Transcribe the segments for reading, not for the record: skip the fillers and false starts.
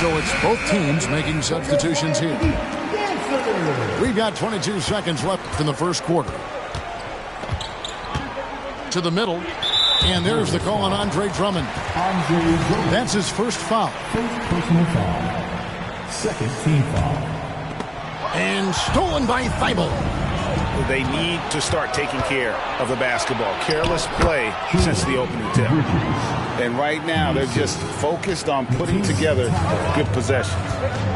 So it's both teams making substitutions here. We've got 22 seconds left in the first quarter. To the middle. And there's the call on Andre Drummond. That's his first foul. First personal foul. Second team foul. And stolen by Thibault. They need to start taking care of the basketball. Careless play since the opening tip. And right now, they're just focused on putting together good possessions.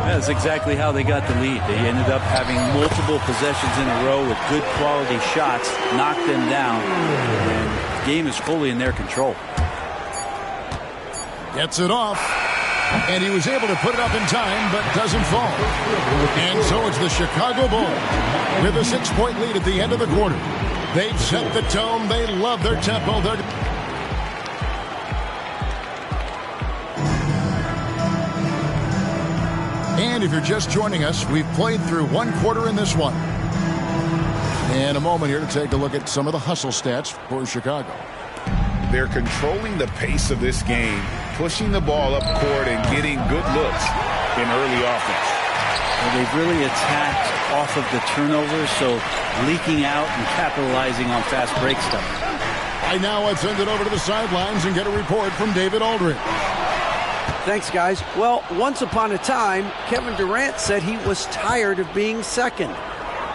That's exactly how they got the lead. They ended up having multiple possessions in a row with good quality shots, knocked them down, and the game is fully in their control. Gets it off. And he was able to put it up in time, but doesn't fall. And so it's the Chicago Bulls with a 6-point lead at the end of the quarter. They've set the tone. They love their tempo. And if you're just joining us, we've played through one quarter in this one. And a moment here to take a look at some of the hustle stats for Chicago. They're controlling the pace of this game, pushing the ball up court and getting good looks in early offense. Well, they've really attacked off of the turnovers, so leaking out and capitalizing on fast break stuff. Right now, let's send it over to the sidelines and get a report from David Aldridge. Thanks, guys. Well, once upon a time, Kevin Durant said he was tired of being second.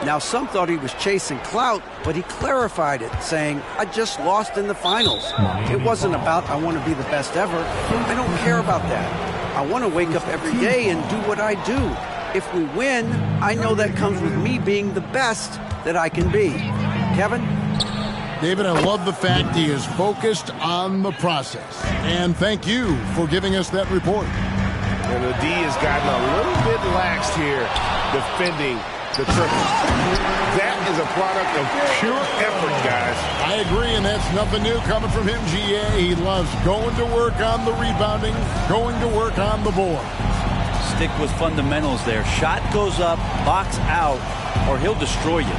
Now, some thought he was chasing clout, but he clarified it, saying, I just lost in the finals. It wasn't about I want to be the best ever. I don't care about that. I want to wake up every day and do what I do. If we win, I know that comes with me being the best that I can be. Kevin? David, I love the fact he is focused on the process. And thank you for giving us that report. And the D has gotten a little bit laxed here defending the triple. That is a product of pure effort, guys. I agree, and that's nothing new coming from him, GA. He loves going to work on the rebounding, going to work on the board. Stick with fundamentals there. Shot goes up, box out, or he'll destroy you.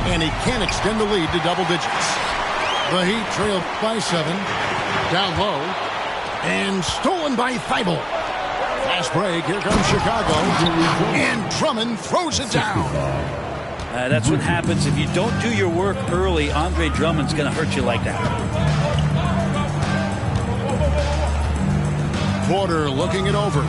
And he can extend the lead to double digits. The Heat trailed by 7. Down low. And stolen by Thibault. Fast break. Here comes Chicago. And Drummond throws it down. That's what happens if you don't do your work early. Andre Drummond's going to hurt you like that. Porter looking it over.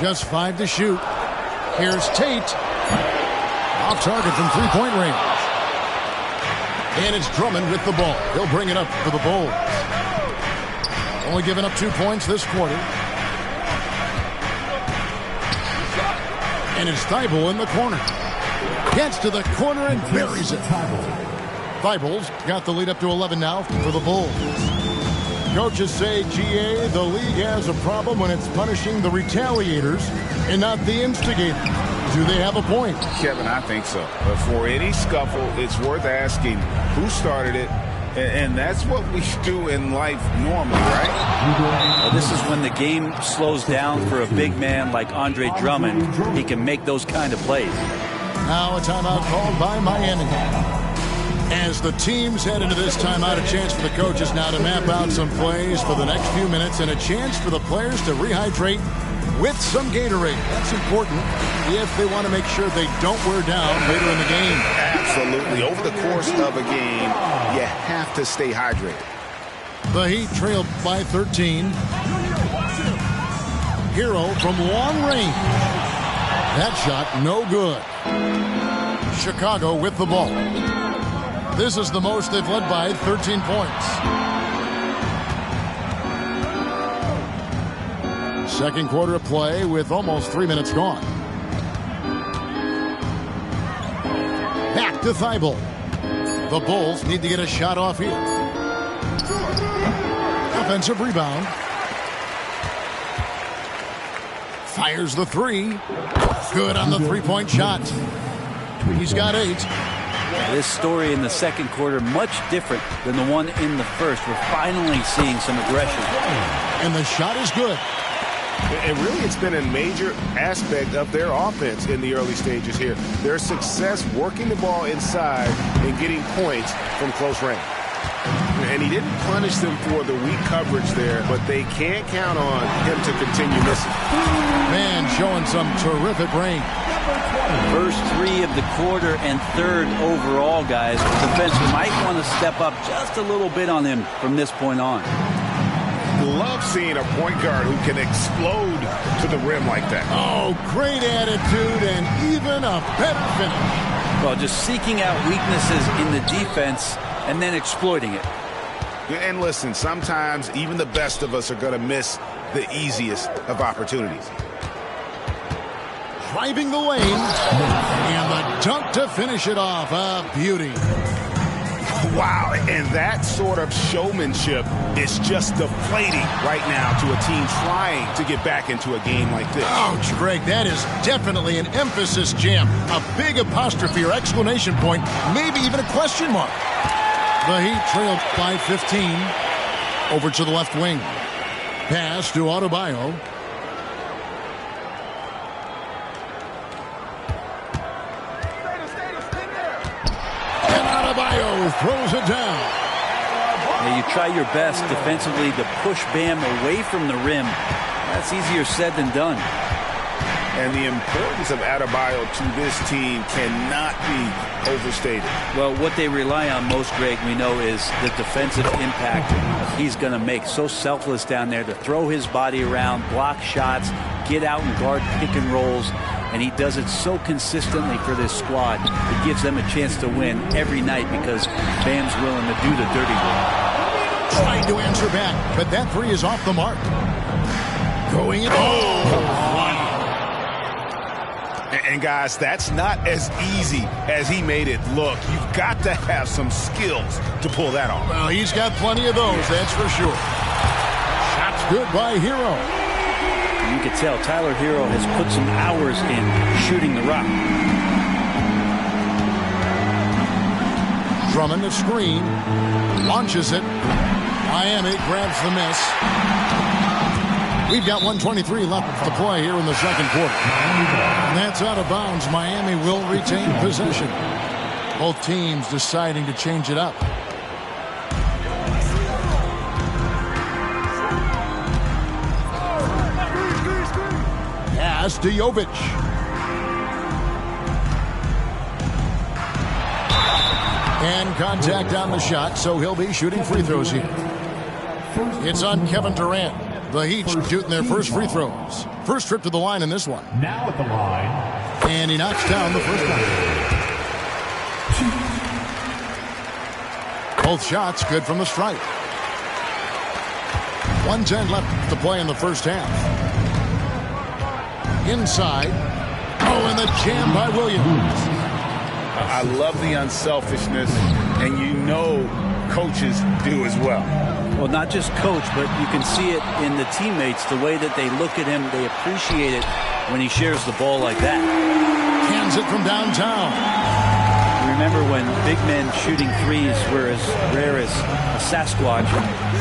Just 5 to shoot. Here's Tate. Off target from three-point range. And it's Drummond with the ball. He'll bring it up for the Bulls. Only giving up 2 points this quarter. And it's Thibault in the corner. Gets to the corner and buries it. Thibault's got the lead up to 11 now for the Bulls. Coaches say, GA, the league has a problem when it's punishing the retaliators and not the instigators. Do they have a point? Kevin, I think so. But for any scuffle, it's worth asking who started it. And that's what we do in life normally, right? Well, this is when the game slows down for a big man like Andre Drummond. He can make those kind of plays. Now a timeout called by Miami. As the teams head into this timeout, a chance for the coaches now to map out some plays for the next few minutes and a chance for the players to rehydrate with some Gatorade. That's important if they want to make sure they don't wear down later in the game. Absolutely. Over the course of a game, you have to stay hydrated. The Heat trailed by 13. Hero from long range. That shot no good. Chicago with the ball. This is the most they've led by 13 points. Second quarter of play with almost 3 minutes gone. Back to Thibault. The Bulls need to get a shot off here. Offensive rebound. Fires the three. Good on the three-point shot. He's got 8. This story in the second quarter much different than the one in the first. We're finally seeing some aggression. And the shot is good. And really, it's been a major aspect of their offense in the early stages here. Their success working the ball inside and getting points from close range. And he didn't punish them for the weak coverage there, but they can't count on him to continue missing. Man showing some terrific range. First 3 of the quarter and 3rd overall, guys. The defense might want to step up just a little bit on him from this point on. Love seeing a point guard who can explode to the rim like that. Oh, great attitude and even a better finish. Well, just seeking out weaknesses in the defense and then exploiting it. And listen, sometimes even the best of us are going to miss the easiest of opportunities. Driving the lane, and the dunk to finish it off. A beauty. Wow, and that sort of showmanship is just deflating right now to a team trying to get back into a game like this. Ouch, Greg, that is definitely an emphasis jam. A big apostrophe or exclamation point, maybe even a question mark. The Heat trailed by 15. Over to the left wing. Pass to Adebayo. Throws it down. Now you try your best defensively to push Bam away from the rim. That's easier said than done. And the importance of Adebayo to this team cannot be overstated. Well, what they rely on most, Greg, we know, is the defensive impact he's going to make. So selfless down there to throw his body around, block shots, get out and guard pick and rolls. And he does it so consistently for this squad. It gives them a chance to win every night because Bam's willing to do the dirty work. Trying to answer back, but that 3 is off the mark. Going in. And guys, that's not as easy as he made it look. You've got to have some skills to pull that off. Well, he's got plenty of those, that's for sure. Shots good by Hero. You can tell Tyler Hero has put some hours in shooting the rock. Drummond a screen. Launches it. Miami grabs the miss. We've got 1:23 left to play here in the second quarter. And that's out of bounds. Miami will retain possession. Both teams deciding to change it up. Pass to Jovic. And contact on the shot, so he'll be shooting free throws here. It's on Kevin Durant. The Heat shooting their first free throws. First trip to the line in this one. Now at the line. And he knocks down the first one. Both shots good from the stripe. 1:10 left to play in the first half. Inside. Oh, and the jam by Williams. I love the unselfishness, and you know coaches do as well. Well, not just coach, but you can see it in the teammates, the way that they look at him. They appreciate it when he shares the ball like that. Cans it from downtown. Remember when big men shooting threes were as rare as a Sasquatch.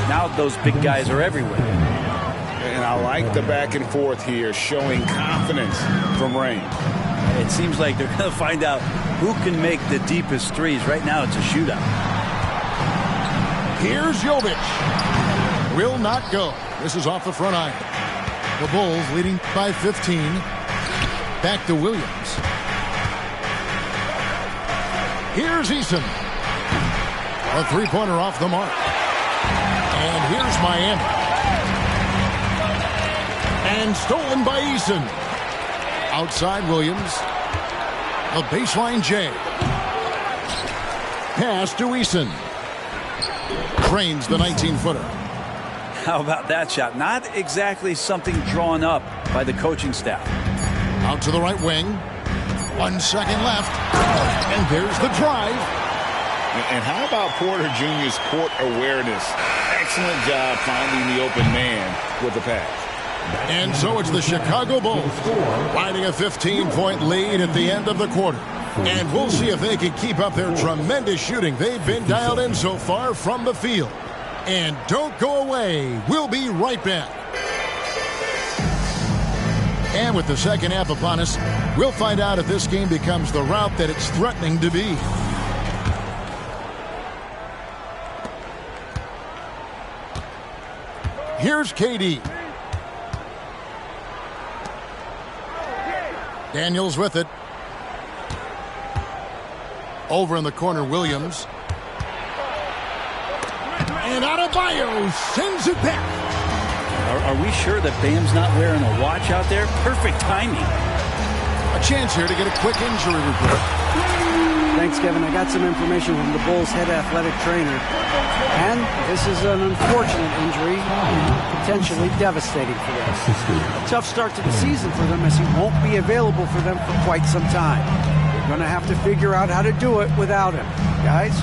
Now those big guys are everywhere. And I like the back and forth here, showing confidence from Rain. It seems like they're going to find out who can make the deepest threes. Right now it's a shootout. Here's Jovic. Will not go. This is off the front iron. The Bulls leading by 15. Back to Williams. Here's Eason. A three-pointer off the mark. And here's Miami. And stolen by Eason. Outside Williams. A baseline J. Pass to Eason. Trains the 19-footer. How about that shot? Not exactly something drawn up by the coaching staff. Out to the right wing. 1 second left. And there's the drive. And how about Porter Jr.'s court awareness? Excellent job finding the open man with the pass. And so it's the Chicago Bulls riding a 15-point lead at the end of the quarter. And we'll see if they can keep up their tremendous shooting they've been dialed in so far from the field. And don't go away. We'll be right back. And with the second half upon us, we'll find out if this game becomes the route that it's threatening to be. Here's KD. Daniels with it. Over in the corner, Williams. And Adebayo sends it back. Are we sure that Bam's not wearing a watch out there? Perfect timing. A chance here to get a quick injury report. Thanks, Kevin. I got some information from the Bulls' head athletic trainer. And this is an unfortunate injury, potentially devastating for them. A tough start to the season for them, as he won't be available for them for quite some time. They're going to have to figure out how to do it without him. Guys?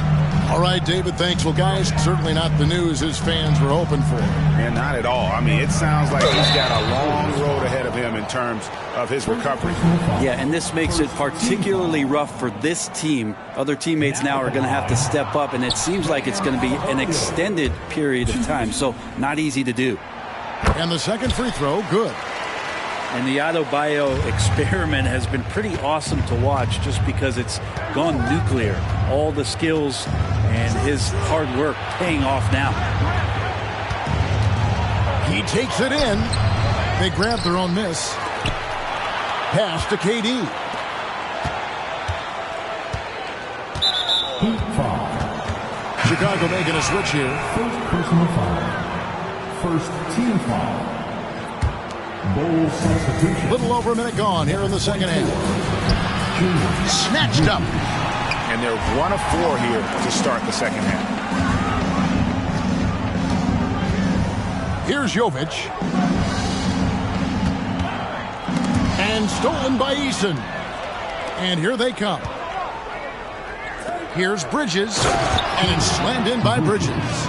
All right, David, thanks. Well, guys, certainly not the news his fans were hoping for. And not at all. I mean, it sounds like he's got a long road ahead of him in terms of his recovery. Yeah, and this makes it particularly rough for this team. Other teammates now are going to have to step up, and it seems like it's going to be an extended period of time, so not easy to do. And the second free throw, good. And the Adebayo experiment has been pretty awesome to watch just because it's gone nuclear. All the skills and his hard work paying off now. He takes it in. They grab their own miss. Pass to KD. Heat foul. Chicago making a switch here. First personal foul. First team foul. Bulls substitution. Little over a minute gone here in the second half. Snatched up. And they're 1 of 4 here to start the second half. Here's Jovic. And stolen by Eason. And here they come. Here's Bridges. And it's slammed in by Bridges.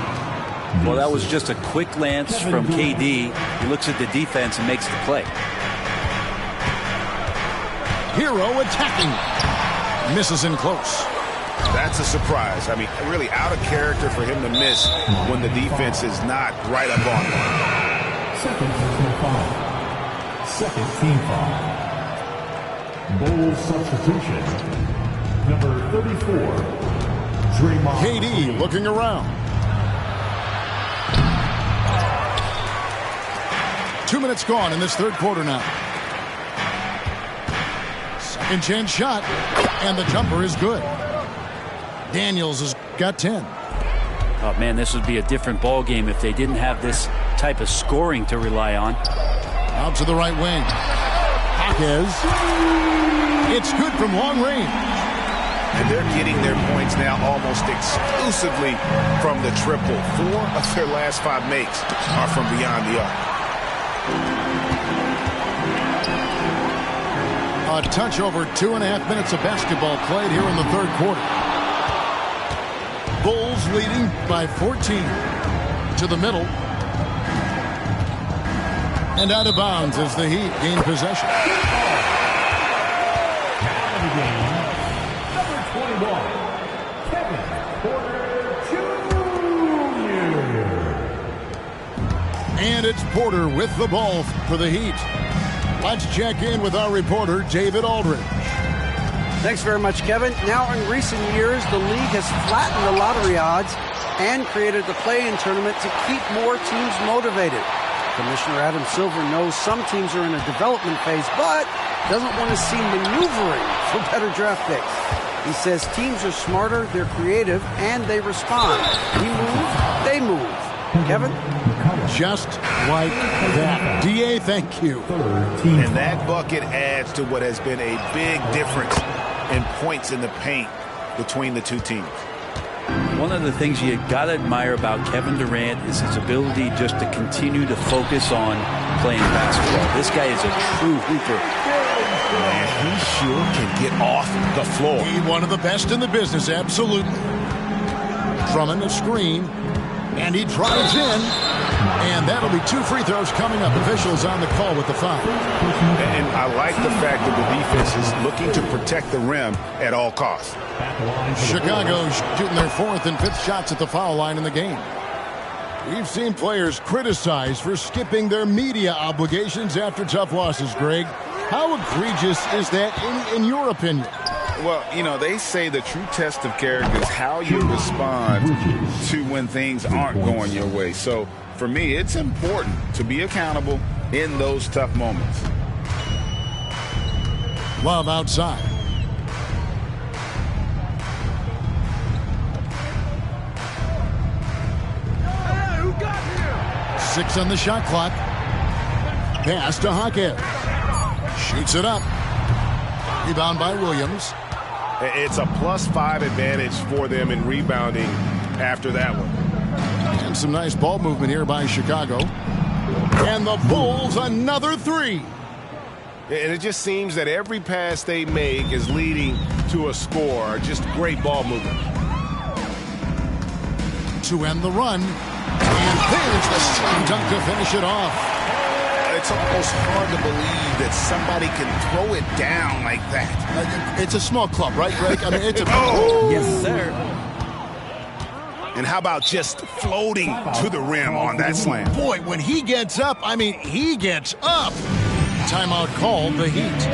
Well, that was just a quick lance from KD. He looks at the defense and makes the play. Hero attacking. Misses in close. That's a surprise. I mean, really out of character for him to miss when the defense is not right up on him. Second personal foul. Second team foul. Bulls substitution. Number 34. Draymond. KD looking around. 2 minutes gone in this third quarter now. Second chance shot, and the jumper is good. Daniels has got 10. Oh, man, this would be a different ball game if they didn't have this type of scoring to rely on. Out to the right wing. Jaquez. It's good from long range. And they're getting their points now almost exclusively from the triple. 4 of their last 5 makes are from beyond the arc. A touch over 2.5 minutes of basketball played here in the third quarter. Bulls leading by 14. To the middle. And out of bounds as the Heat gain possession. Number 21, Kevin Porter Jr. And it's Porter with the ball for the Heat. Let's check in with our reporter, David Aldridge. Thanks very much, Kevin. Now, in recent years, the league has flattened the lottery odds and created the play-in tournament to keep more teams motivated. Commissioner Adam Silver knows some teams are in a development phase, but doesn't want to see maneuvering for better draft picks. He says teams are smarter, they're creative, and they respond. We move, they move. Kevin? Just like that. DA, thank you. And that bucket adds to what has been a big difference in points in the paint between the two teams. One of the things you got to admire about Kevin Durant is his ability just to continue to focus on playing basketball. This guy is a true hooper. Man, he sure can get off the floor. He's one of the best in the business, absolutely. Drummond a screen, and he drives in, and that'll be 2 free throws coming up. Officials on the call with the foul. And I like the fact that the defense is looking to protect the rim at all costs. Chicago shooting their 4th and 5th shots at the foul line in the game. We've seen players criticized for skipping their media obligations after tough losses, Greg. How egregious is that in your opinion? Well, you know, they say the true test of character is how you respond to when things aren't going your way. So, for me, it's important to be accountable in those tough moments. Love outside. Hey, 6 on the shot clock. Pass to Hackett. Shoots it up. Rebound by Williams. It's a +5 advantage for them in rebounding after that one. And some nice ball movement here by Chicago. And the Bulls another 3. And it just seems that every pass they make is leading to a score. Just great ball movement. To end the run. And there's the strong dunk to finish it off. It's almost hard to believe that somebody can throw it down like that. It's a small club, right, Greg? I mean, it's a... Yes, sir. And how about just floating to the rim on that slam? Boy, when he gets up, I mean, he gets up. Timeout called, the Heat.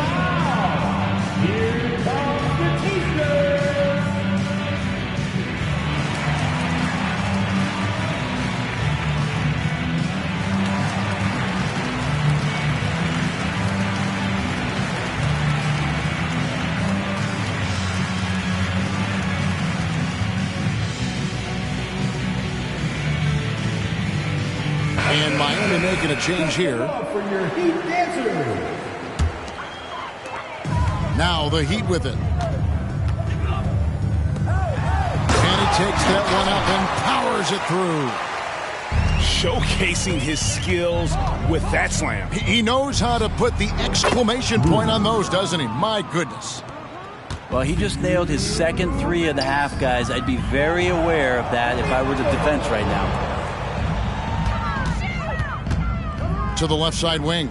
And Miami making a change here. Now the Heat with it. And he takes that one up and powers it through. Showcasing his skills with that slam. He knows how to put the exclamation point on those, doesn't he? My goodness. Well, he just nailed his second 3 of the half, guys. I'd be very aware of that if I were the defense right now. To the left side wing.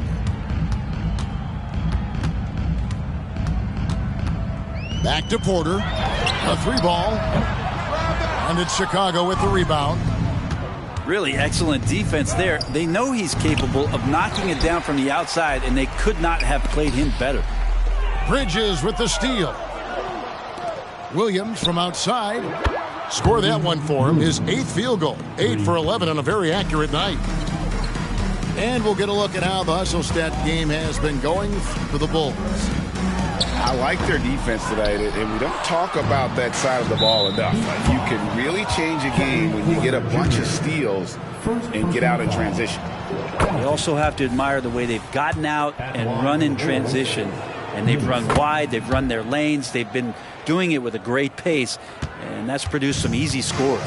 Back to Porter. A 3 ball. And it's Chicago with the rebound. Really excellent defense there. They know he's capable of knocking it down from the outside, and they could not have played him better. Bridges with the steal. Williams from outside. Score that one for him. His 8th field goal. 8 for 11 on a very accurate night. And we'll get a look at how the hustle stat game has been going for the Bulls. I like their defense tonight, and we don't talk about that side of the ball enough. You can really change a game when you get a bunch of steals and get out in transition. You also have to admire the way they've gotten out and run in transition. And they've run wide, they've run their lanes, they've been doing it with a great pace, and that's produced some easy scores.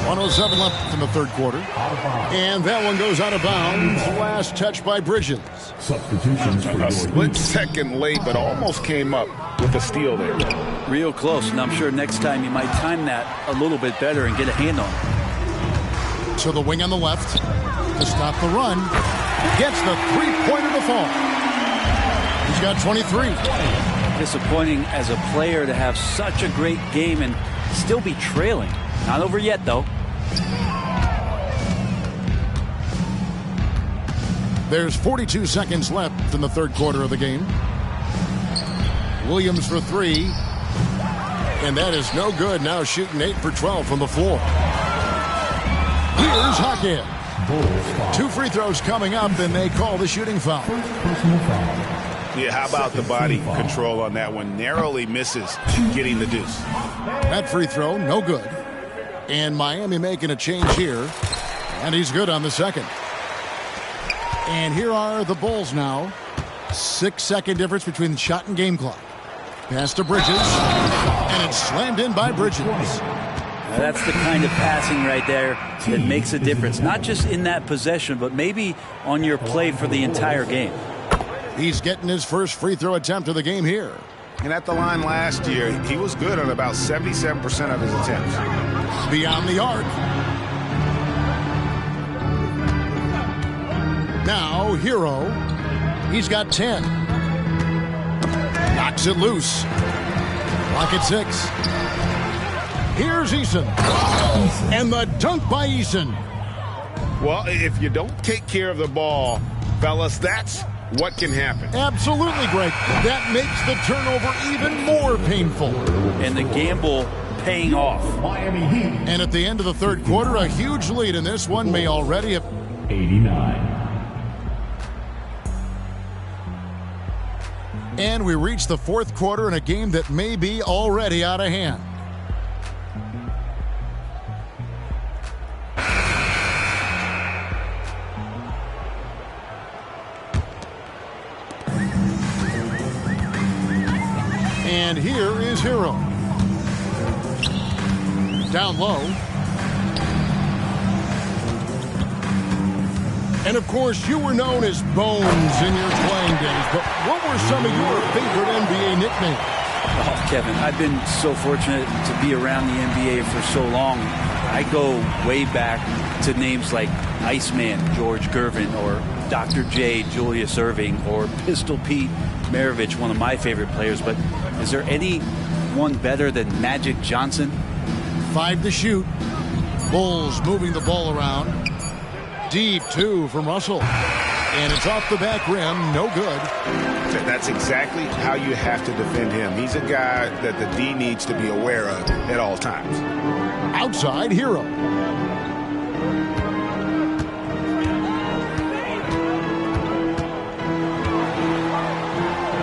1:07 left in the third quarter. And that one goes out of bounds. Last touch by Bridges. Substitutions for A split second late, but almost came up with a steal there. Real close, and I'm sure next time you might time that a little bit better and get a hand on it. To the wing on the left to stop the run. Gets the 3-pointer to fall. He's got 23. Disappointing as a player to have such a great game and still be trailing. Not over yet, though. There's 42 seconds left in the third quarter of the game. Williams for 3. And that is no good. Now shooting 8 for 12 from the floor. Here's Hackett. 2 free throws coming up, and they call the shooting foul. Yeah, how about the body control on that one? Narrowly misses getting the deuce. That free throw, no good. And Miami making a change here. And he's good on the second. And here are the Bulls now. 6-second difference between the shot and game clock. Pass to Bridges. And it's slammed in by Bridges. Now that's the kind of passing right there that makes a difference. Not just in that possession, but maybe on your play for the entire game. He's getting his first free throw attempt of the game here. And at the line last year, he was good on about 77% of his attempts. Beyond the arc. Now, Hero. He's got 10. Knocks it loose. Clock at 6. Here's Eason. And the dunk by Eason. Well, if you don't take care of the ball, fellas, that's what can happen. Absolutely, Greg. That makes the turnover even more painful. And the gamble paying off. Miami Heat. And at the end of the third quarter, a huge lead in this one may already have... 89. And we reach the fourth quarter in a game that may be already out of hand. And here is Hero. Down low. And of course, you were known as Bones in your playing days, but what were some of your favorite NBA nicknames? Oh, Kevin, I've been so fortunate to be around the NBA for so long. I go way back to names like Iceman, George Gervin, or Dr. J, Julius Erving, or Pistol Pete Maravich, one of my favorite players. But is there anyone better than Magic Johnson? 5 to shoot. Bulls moving the ball around. Deep 2 from Russell. And it's off the back rim. No good. That's exactly how you have to defend him. He's a guy that the D needs to be aware of at all times. Outside, Hero.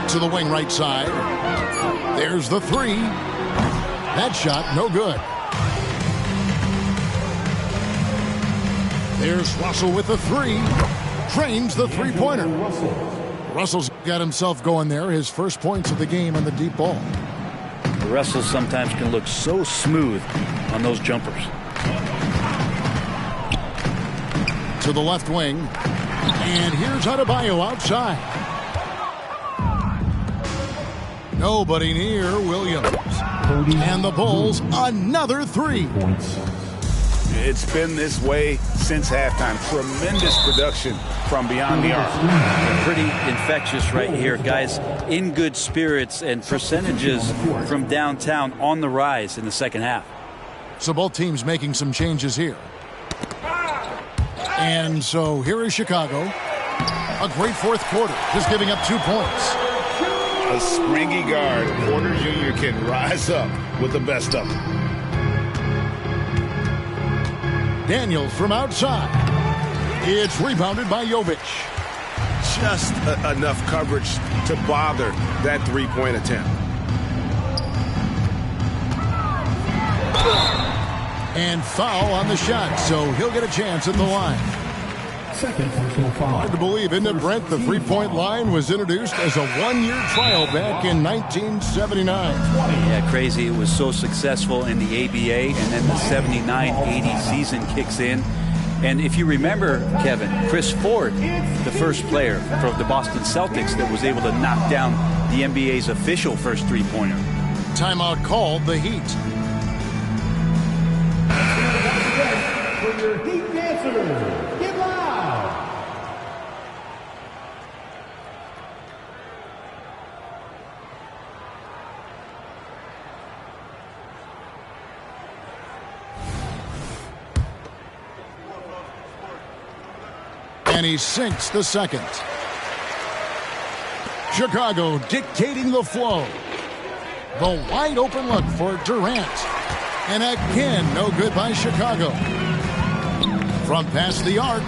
To the wing right side. There's the 3. That shot, no good. There's Russell with the 3. Drains the three-pointer. Russell's got himself going there. His first points of the game on the deep ball. Russell sometimes can look so smooth on those jumpers. To the left wing. And here's Adebayo outside. Nobody near Williams. And the Bulls, another 3. It's been this way since halftime. Tremendous production from beyond the arc. Pretty infectious right here, guys. In good spirits and percentages from downtown on the rise in the second half. So both teams making some changes here. And so here is Chicago. A great fourth quarter, just giving up 2 points. A springy guard, Porter Jr. can rise up with the best of them. Daniels from outside. It's rebounded by Jovic. Just enough coverage to bother that three-point attempt. And foul on the shot, so he'll get a chance at the line. Second personal foul. Hard to believe, isn't it, Brent? The three-point line was introduced as a one-year trial back in 1979. Yeah, crazy. It was so successful in the ABA, and then the 79-80 season kicks in. And if you remember, Kevin, Chris Ford, the first player from the Boston Celtics that was able to knock down the NBA's official first three-pointer. Timeout called, the Heat. For your Heat dancers, get loud. And he sinks the second. Chicago dictating the flow. The wide open look for Durant. And again, no good by Chicago. From past the arc.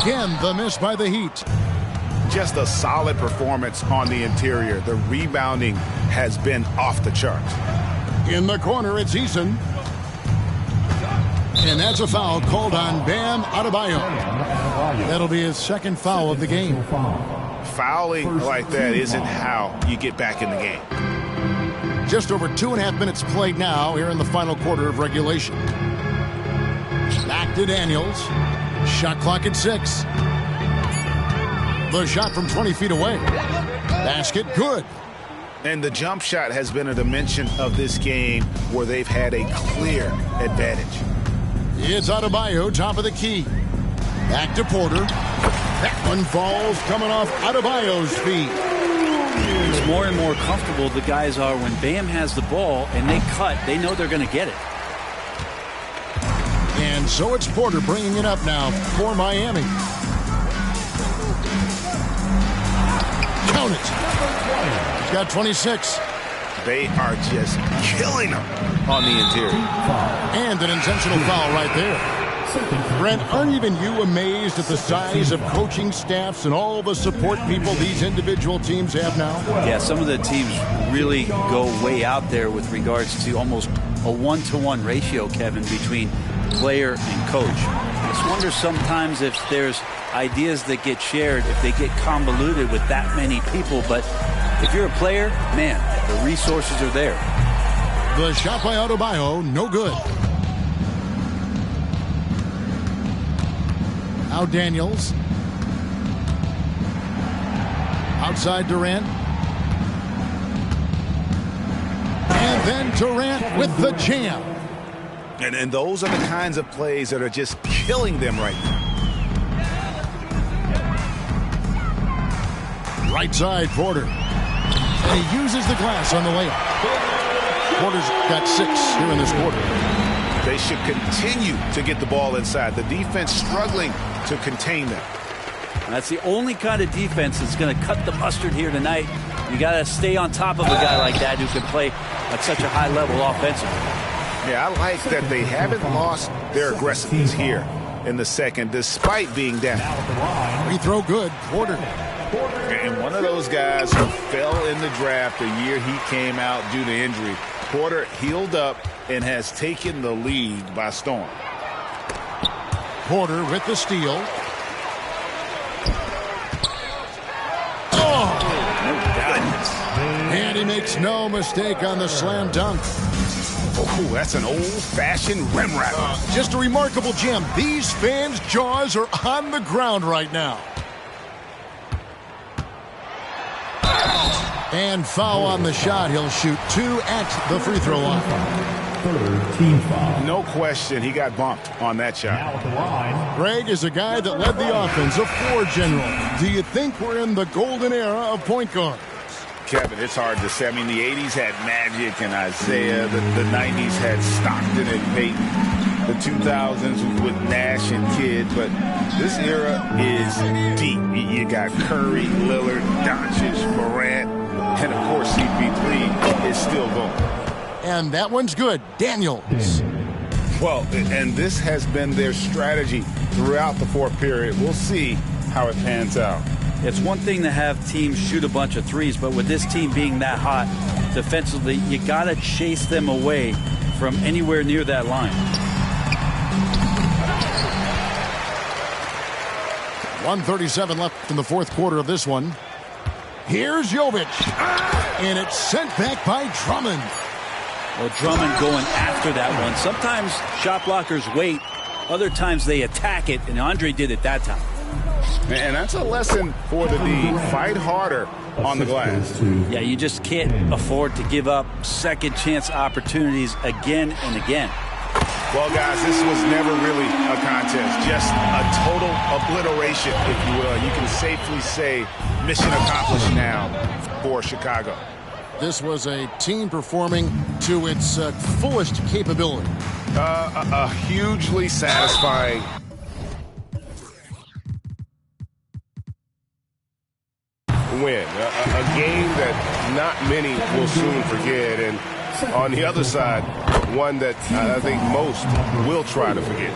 Again, the miss by the Heat. Just a solid performance on the interior. The rebounding has been off the charts. In the corner, it's Eason. And that's a foul called on Bam Adebayo. That'll be his second foul of the game. Fouling like that isn't how you get back in the game. Just over 2.5 minutes played now here in the final quarter of regulation. Back to Daniels. Shot clock at 6. The shot from 20 feet away. Basket good. And the jump shot has been a dimension of this game where they've had a clear advantage. It's Adebayo, top of the key. Back to Porter. That one falls coming off Adebayo's feet. It's more and more comfortable the guys are when Bam has the ball and they cut. They know they're going to get it. And so it's Porter bringing it up now for Miami. Count it. He's got 26. They are just killing him on the interior. And an intentional foul right there. Brent, aren't even you amazed at the size of coaching staffs and all the support people these individual teams have now? Yeah, some of the teams really go way out there with regards to almost a one-to-one ratio, Kevin, between player and coach. I just wonder sometimes if there's ideas that get shared, if they get convoluted with that many people. But if you're a player, man, the resources are there. The shot by Adebayo, no good. Now Daniels. Outside Durant. And then Durant with the jam. And those are the kinds of plays that are just killing them right now. Right side, Porter. And he uses the glass on the layup. Porter's got 6 here in this quarter. They should continue to get the ball inside. The defense struggling to contain them. And that's the only kind of defense that's going to cut the mustard here tonight. You got to stay on top of a guy like that who can play at such a high level offensively. Yeah, I like that they haven't lost their aggressiveness here in the second, despite being down. Free throw good, Porter. And one of those guys who fell in the draft the year he came out due to injury. Porter healed up and has taken the league by storm. Porter with the steal. Oh! And he makes no mistake on the slam dunk. Oh, that's an old-fashioned rim wrap. Just a remarkable gem. These fans' jaws are on the ground right now. And foul on the shot. He'll shoot 2 at the free throw line. Third team foul. No question he got bumped on that shot. Now at the line. Greg is a guy that led the offense, a floor general. Do you think we're in the golden era of point guard? Kevin, it's hard to say. I mean, the 80s had Magic and Isaiah. The 90s had Stockton and Peyton. The 2000s with Nash and Kidd. But this era is deep. You got Curry, Lillard, Doncic, Morant, and, of course, CP3 is still going. And that one's good. Daniels. Well, and this has been their strategy throughout the fourth period. We'll see how it pans out. It's one thing to have teams shoot a bunch of threes, but with this team being that hot defensively, you got to chase them away from anywhere near that line. 1:37 left in the fourth quarter of this one. Here's Jovic. And it's sent back by Drummond. Well, Drummond going after that one. Sometimes shot blockers wait. Other times they attack it, and Andre did it that time. And that's a lesson for the D. Fight harder on the glass. Yeah, you just can't afford to give up second chance opportunities again and again. Well, guys, this was never really a contest. Just a total obliteration, if you will. You can safely say mission accomplished now for Chicago. This was a team performing to its fullest capability. A hugely satisfying win. A game that not many will soon forget. And on the other side, one that I think most will try to forget.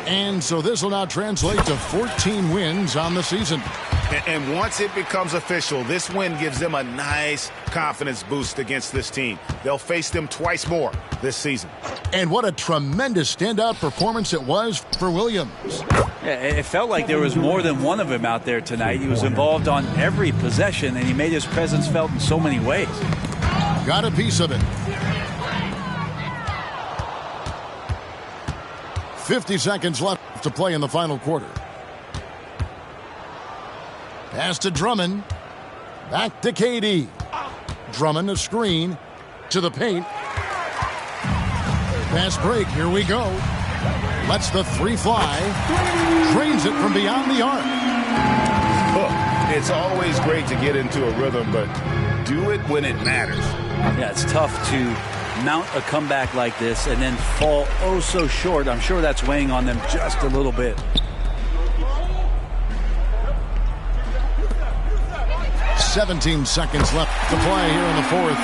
And so this will now translate to 14 wins on the season. And once it becomes official, this win gives them a nice confidence boost against this team. They'll face them twice more this season. And what a tremendous standout performance it was for Williams. Yeah, it felt like there was more than one of him out there tonight. He was involved on every possession, and he made his presence felt in so many ways. Got a piece of it. 50 seconds left to play in the final quarter. Pass to Drummond. Back to KD. Drummond, a screen to the paint. Pass break. Here we go. Lets the three fly. Drains it from beyond the arc. Look, it's always great to get into a rhythm, but do it when it matters. Yeah, it's tough to mount a comeback like this and then fall oh so short. I'm sure that's weighing on them just a little bit. 17 seconds left to play here in the fourth.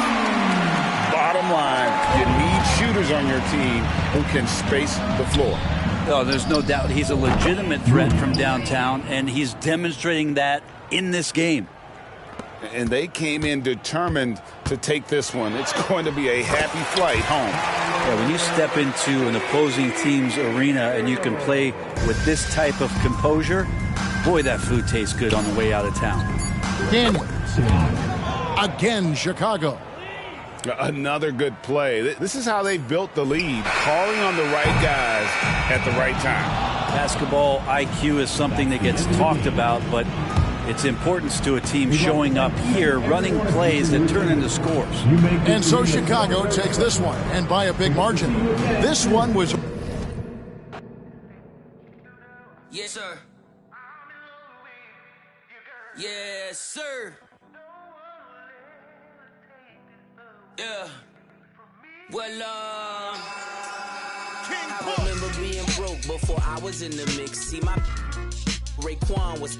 Bottom line, you need shooters on your team who can space the floor. Oh, there's no doubt he's a legitimate threat from downtown, and he's demonstrating that in this game. And they came in determined to take this one. It's going to be a happy flight home. Yeah, when you step into an opposing team's arena and you can play with this type of composure, boy, that food tastes good on the way out of town. Again, Chicago. Another good play. This is how they built the lead, calling on the right guys at the right time. Basketball IQ is something that gets talked about, but its importance to a team showing up here, running plays that turn into scores. And so Chicago takes this one, and by a big margin. This one was... Yes, sir. Yes, sir. Yeah. Well, I remember being broke before I was in the mix. See, my Raekwon was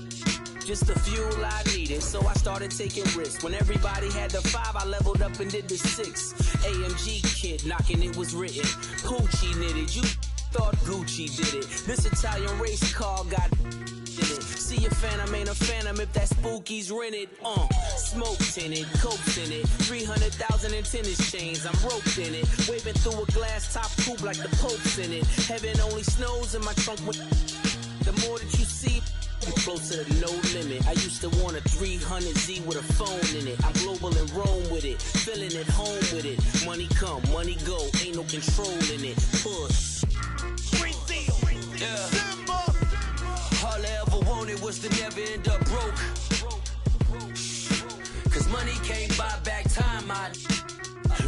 just the fuel I needed, so I started taking risks. When everybody had the 5, I leveled up and did the 6. AMG kid knocking, it was written. Gucci knitted, you thought Gucci did it. This Italian race car got in it. See a phantom, ain't a phantom if that spooky's rented. Smokes in it, cokes in it, 300,000 in tennis chains. I'm roped in it, waving through a glass top coupe like the Pope's in it. Heaven only snows in my trunk. The more that you see, you're close to the no limit. I used to want a 300Z with a phone in it. I'm global and Rome with it, feeling at home with it. Money come, money go, ain't no control in it. Push. Yeah. All I ever wanted was to never end up broke. Cause money can't buy back time.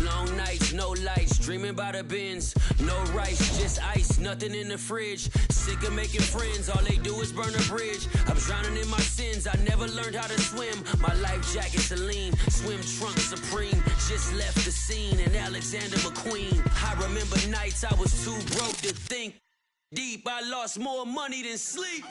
Long nights, no lights, dreaming about a Benz. No rice, just ice, nothing in the fridge. Sick of making friends, all they do is burn a bridge. I'm drowning in my sins, I never learned how to swim. My life jacket Celine, swim trunk Supreme. Just left the scene in Alexander McQueen. I remember nights I was too broke to think deep. I lost more money than sleep.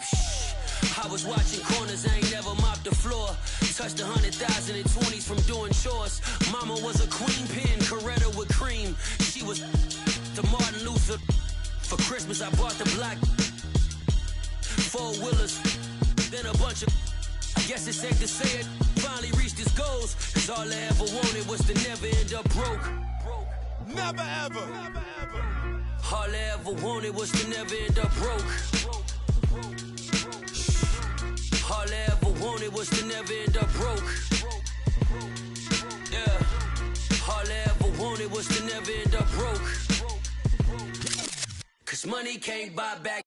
I was watching corners, I ain't never mopped the floor. Touched 100,000 in 20s from doing chores. Mama was a queen pin, Coretta with cream. She was to Martin Luther. For Christmas I bought the black 4-wheelers, then a bunch of, I guess it's safe to say it, finally reached his goals. Cause all I ever wanted was to never end up broke. Never ever. All I ever wanted was to never end up broke. All I ever wanted was to never end up broke. Yeah. All I ever wanted was to never end up broke. Cause money can't buy back